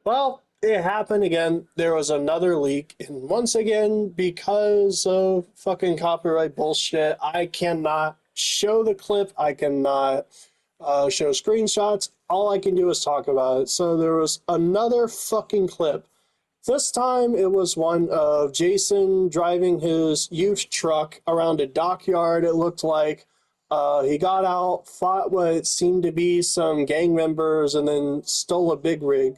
Well, it happened again. There was another leak, and once again, because of fucking copyright bullshit, I cannot show the clip. I cannot show screenshots. All I can do is talk about it. So there was another fucking clip. This time it was one of Jason driving his youth truck around a dockyard. It looked like he got out, fought what seemed to be some gang members, and then stole a big rig.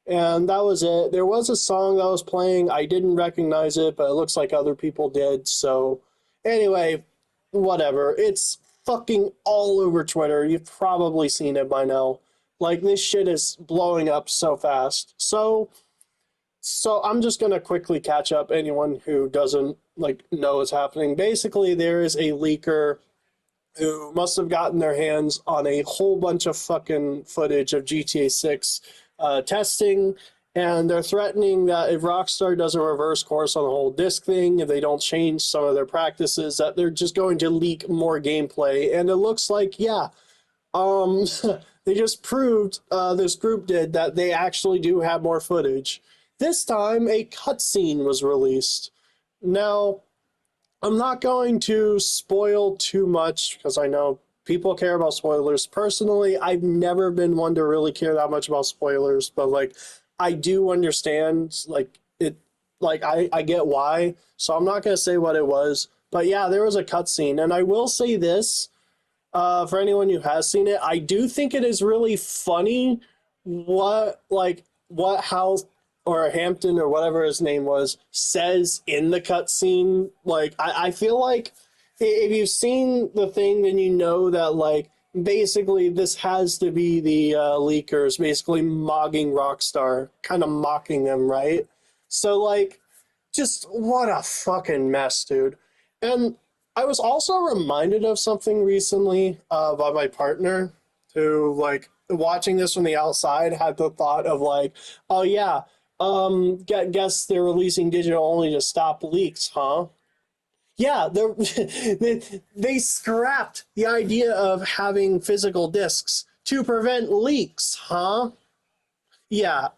And that was it. There was a song that was playing. I didn't recognize it, but it looks like other people did. So, anyway, whatever. It's fucking all over Twitter. You've probably seen it by now. Like, this shit is blowing up so fast. So I'm just gonna quickly catch up anyone who doesn't like know what's happening. Basically, there is a leaker who must have gotten their hands on a whole bunch of fucking footage of GTA 6 testing, and they're threatening that if Rockstar doesn't reverse course on the whole disc thing, if they don't change some of their practices, that they're just going to leak more gameplay. And it looks like, yeah, they just proved, this group did, that they actually do have more footage. This time, a cutscene was released. Now, I'm not going to spoil too much because I know people care about spoilers. Personally, I've never been one to really care that much about spoilers, but like I do understand like it like I get why. So I'm not gonna say what it was. But yeah, there was a cutscene. And I will say this, for anyone who has seen it, I do think it is really funny what Hal or Hampton or whatever his name was says in the cutscene. Like I feel like if you've seen the thing, then you know that like basically this has to be the leakers basically mogging Rockstar, kind of mocking them, right? So like, just what a fucking mess, dude. And I was also reminded of something recently by my partner, who like watching this from the outside had the thought of like, oh yeah, guess they're releasing digital only to stop leaks, huh? Yeah, they scrapped the idea of having physical discs to prevent leaks, huh? Yeah,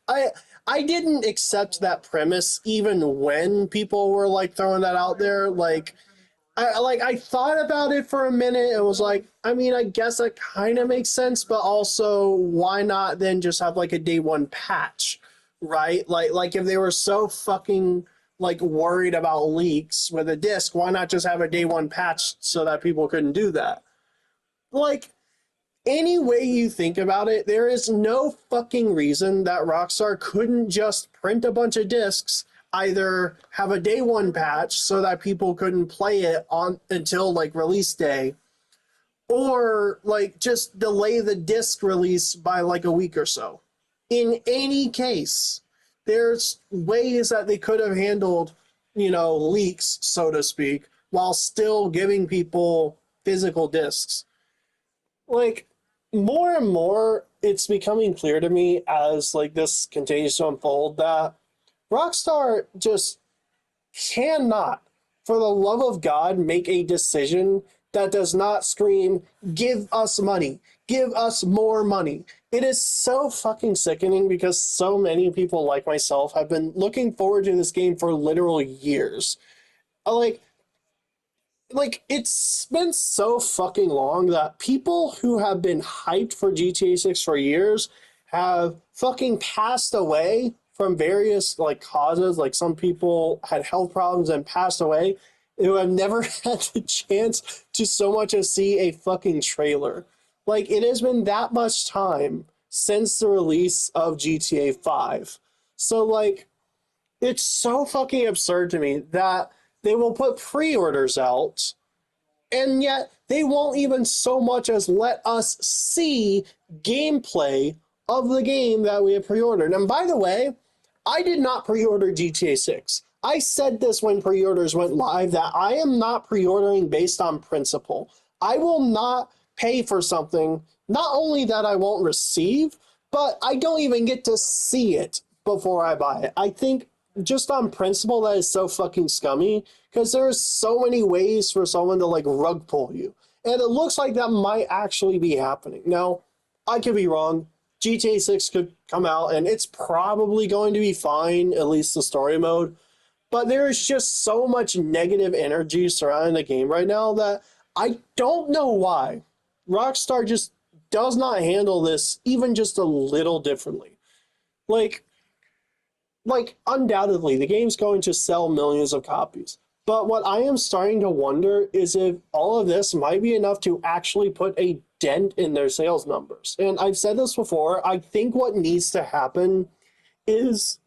I didn't accept that premise even when people were like throwing that out there. I thought about it for a minute and was like, I mean, I guess that kind of makes sense, but also why not then just have like a day one patch, right? Like if they were so fucking like worried about leaks with a disc, why not just have a day one patch so that people couldn't do that? Like, any way you think about it, there is no fucking reason that Rockstar couldn't just print a bunch of discs, either have a day one patch so that people couldn't play it on until like release day, or like just delay the disc release by like a week or so. In any case, there's ways that they could have handled, leaks, so to speak, while still giving people physical discs. Like, more and more, it's becoming clear to me as like this continues to unfold that Rockstar just cannot, for the love of God, make a decision that does not scream, give us money, give us more money. It is so fucking sickening because so many people like myself have been looking forward to this game for literal years. Like, it's been so fucking long that people who have been hyped for GTA 6 for years have fucking passed away from various like causes. Like some people had health problems and passed away, who have never had the chance to so much as see a fucking trailer. Like, it has been that much time since the release of GTA 5. So like, it's so fucking absurd to me that they will put pre-orders out, and yet they won't even so much as let us see gameplay of the game that we have pre-ordered. And by the way, I did not pre-order GTA 6. I said this when pre-orders went live, that I am not pre-ordering based on principle. I will not pay for something, not only that I won't receive, but I don't even get to see it before I buy it. I think just on principle, that is so fucking scummy, because there's so many ways for someone to like rug pull you. And it looks like that might actually be happening. Now, I could be wrong. GTA 6 could come out and it's probably going to be fine, at least the story mode. But there is just so much negative energy surrounding the game right now that I don't know why. Rockstar just does not handle this even just a little differently. Like, like undoubtedly, the game's going to sell millions of copies. But what I am starting to wonder is if all of this might be enough to actually put a dent in their sales numbers. And I've said this before, I think what needs to happen is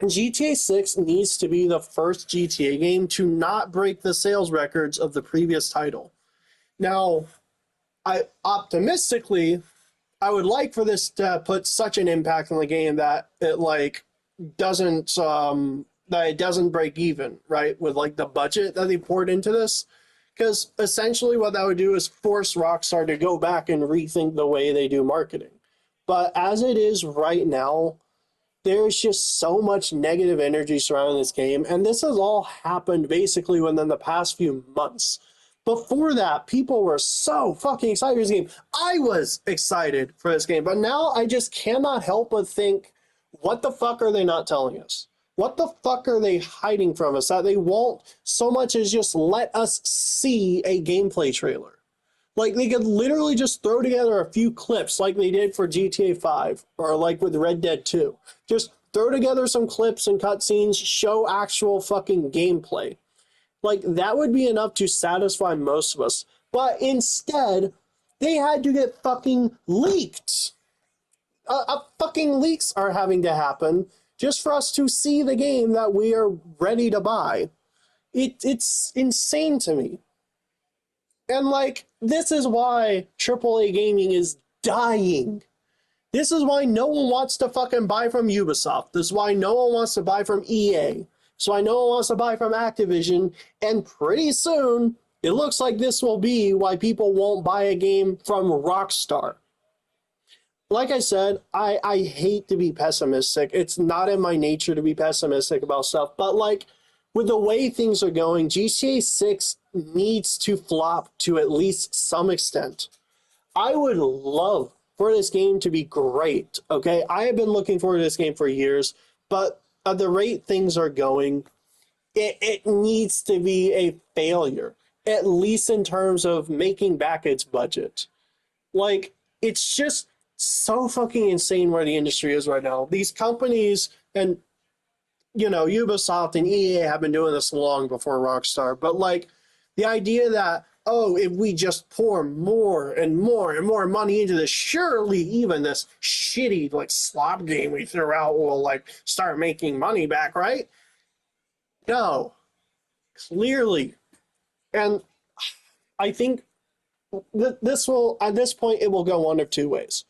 GTA 6 needs to be the first GTA game to not break the sales records of the previous title. Now, I optimistically, I would like for this to put such an impact on the game that it doesn't that it doesn't break even, right? With like the budget that they poured into this. Because essentially what that would do is force Rockstar to go back and rethink the way they do marketing. But as it is right now, there's just so much negative energy surrounding this game, and this has all happened basically within the past few months. Before that, people were so fucking excited for this game. I was excited for this game, but now I just cannot help but think, what the fuck are they not telling us? What the fuck are they hiding from us that they won't so much as just let us see a gameplay trailer? Like, they could literally just throw together a few clips like they did for GTA 5 or like with Red Dead 2. Just throw together some clips and cutscenes, show actual fucking gameplay. Like, that would be enough to satisfy most of us. But instead, they had to get fucking leaked. Fucking leaks are having to happen just for us to see the game that we are ready to buy. It's insane to me. And like, this is why AAA gaming is dying. This is why no one wants to fucking buy from Ubisoft. This is why no one wants to buy from EA. So I know one wants to buy from Activision. And pretty soon, it looks like this will be why people won't buy a game from Rockstar. Like I said, I hate to be pessimistic. It's not in my nature to be pessimistic about stuff. But like, with the way things are going, GTA 6 needs to flop to at least some extent. I would love for this game to be great, okay? I have been looking forward to this game for years, but at the rate things are going, it needs to be a failure, at least in terms of making back its budget. Like, it's just so fucking insane where the industry is right now. These companies, and you know, Ubisoft and EA have been doing this long before Rockstar, but like the idea that, oh, if we just pour more and more and more money into this, surely even this shitty like slop game we threw out will like start making money back, right? No, clearly. And I think this will, at this point, it will go one of two ways.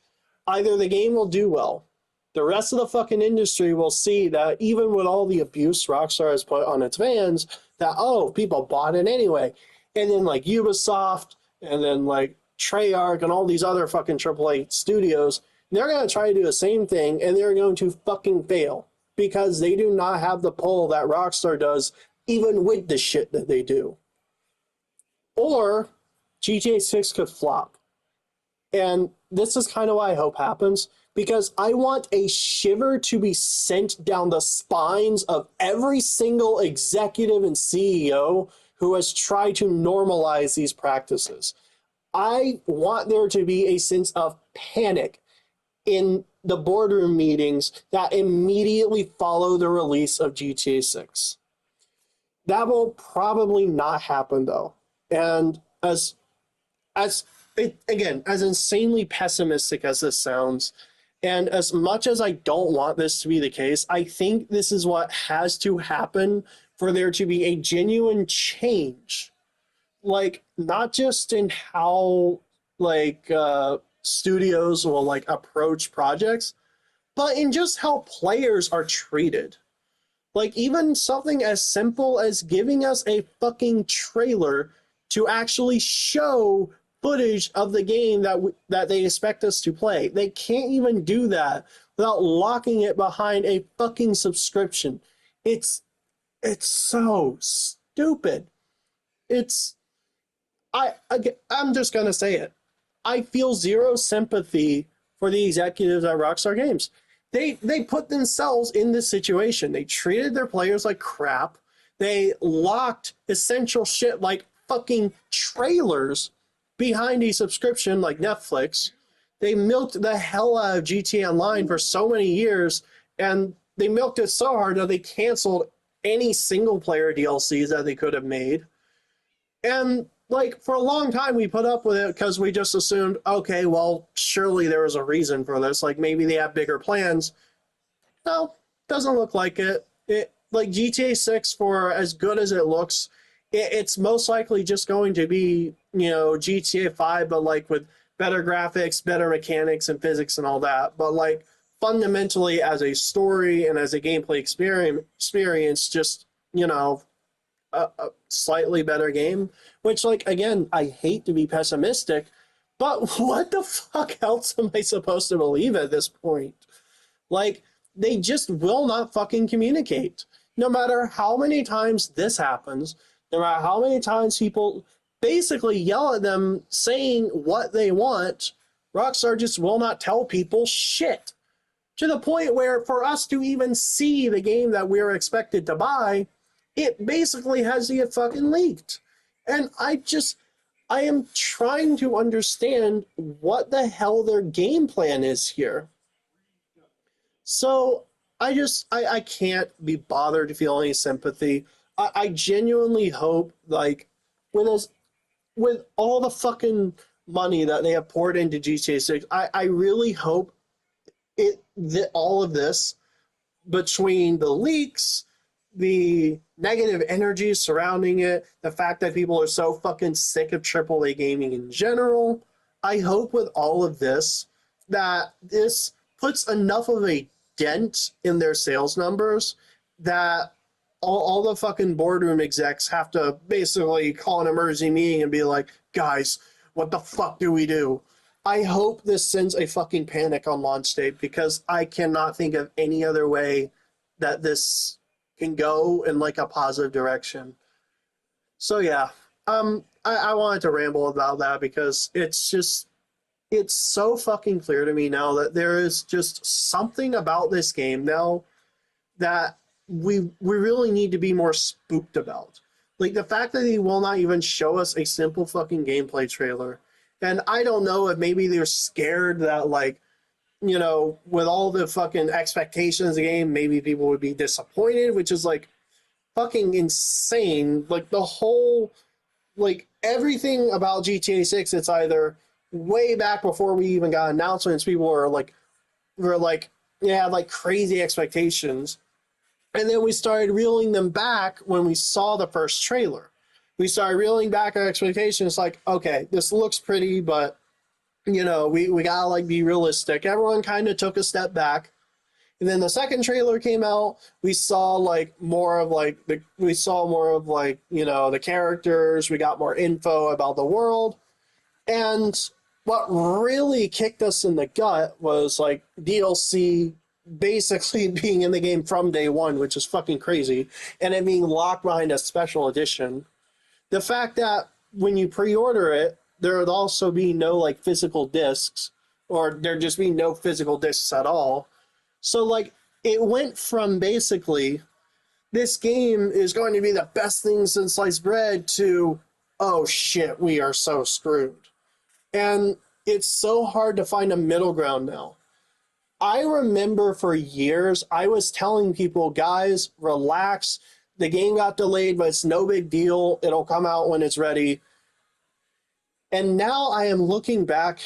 Either the game will do well, the rest of the fucking industry will see that even with all the abuse Rockstar has put on its fans, that, oh, people bought it anyway. And then like Ubisoft and then like Treyarch and all these other fucking AAA studios, they're going to try to do the same thing and they're going to fucking fail because they do not have the pull that Rockstar does, even with the shit that they do. Or GTA 6 could flop. And this is kind of why I hope happens, because I want a shiver to be sent down the spines of every single executive and CEO who has tried to normalize these practices. I want there to be a sense of panic in the boardroom meetings that immediately follow the release of GTA 6. That will probably not happen though. And as insanely pessimistic as this sounds, and as much as I don't want this to be the case, I think this is what has to happen for there to be a genuine change. Like, not just in how, like, studios will, like, approach projects, but in just how players are treated. Like, even something as simple as giving us a fucking trailer to actually show footage of the game that they expect us to play. They can't even do that without locking it behind a fucking subscription. It's so stupid. I'm just gonna say it. I feel zero sympathy for the executives at Rockstar Games. They put themselves in this situation. They treated their players like crap. They locked essential shit like fucking trailers behind a subscription like Netflix. They milked the hell out of GTA Online for so many years, and they milked it so hard that they canceled any single player DLCs that they could have made. And like for a long time we put up with it because we just assumed, okay, well, surely there was a reason for this. Like maybe they have bigger plans. No, doesn't look like it. It like GTA 6, for as good as it looks, it's most likely just going to be, GTA 5, but like with better graphics, better mechanics and physics and all that. But like fundamentally as a story and as a gameplay experience, just, a slightly better game, which like, again, I hate to be pessimistic, but what the fuck else am I supposed to believe at this point? Like, they just will not fucking communicate. No matter how many times this happens, no matter how many times people basically yell at them saying what they want, Rockstar just will not tell people shit. To the point where for us to even see the game that we're expected to buy, it basically has to get fucking leaked. And I am trying to understand what the hell their game plan is here. So I can't be bothered to feel any sympathy. I genuinely hope, like, with all the fucking money that they have poured into GTA 6, I really hope all of this, between the leaks, the negative energy surrounding it, the fact that people are so fucking sick of AAA gaming in general, I hope with all of this that this puts enough of a dent in their sales numbers that all the fucking boardroom execs have to basically call an emergency meeting and be like, guys, what the fuck do we do? I hope this sends a fucking panic on launch day, because I cannot think of any other way that this can go in like a positive direction. So yeah, I wanted to ramble about that because it's so fucking clear to me now that there is just something about this game now that we really need to be more spooked about. Like the fact that he will not even show us a simple fucking gameplay trailer. And I don't know if maybe they're scared that, like, with all the fucking expectations of the game, maybe people would be disappointed, which is like fucking insane. Like the whole, like everything about GTA 6, it's either way back before we even got announcements, people were like, yeah, like crazy expectations. And then we started reeling them back when we saw the first trailer. We started reeling back our expectations, like, okay, this looks pretty, but we gotta like be realistic. Everyone kind of took a step back. And then the second trailer came out, we saw more of the characters, we got more info about the world. And what really kicked us in the gut was like DLC basically being in the game from day one, which is fucking crazy, and it being locked behind a special edition. The fact that when you pre-order it, there would also be no like physical discs, or there'd just be no physical discs at all. So like it went from basically this game is going to be the best thing since sliced bread to, oh shit, we are so screwed. And it's so hard to find a middle ground now. I remember for years, I was telling people, guys, relax. The game got delayed, but it's no big deal. It'll come out when it's ready. And now I am looking back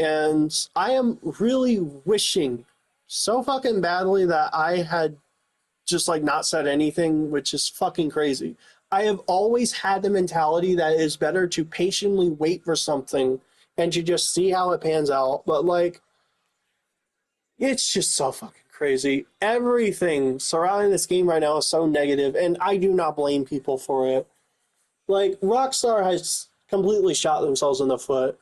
and I am really wishing so fucking badly that I had just like not said anything, which is fucking crazy. I have always had the mentality that it is better to patiently wait for something and to just see how it pans out. But like, it's just so fucking crazy. Everything surrounding this game right now is so negative, and I do not blame people for it. Like, Rockstar has completely shot themselves in the foot.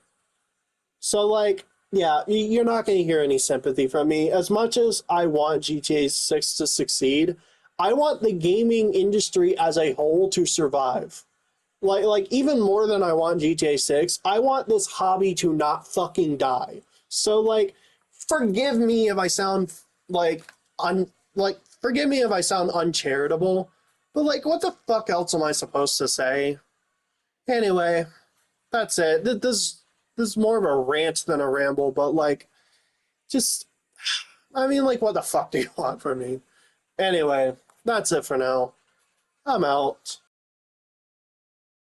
So, like, yeah, you're not going to hear any sympathy from me. As much as I want GTA 6 to succeed, I want the gaming industry as a whole to survive. Like even more than I want GTA 6, I want this hobby to not fucking die. So, like, forgive me if I sound like forgive me if I sound uncharitable, but like, what the fuck else am I supposed to say? Anyway, that's it. This is more of a rant than a ramble, but like, just, I mean, like, what the fuck do you want from me? Anyway, that's it for now. I'm out.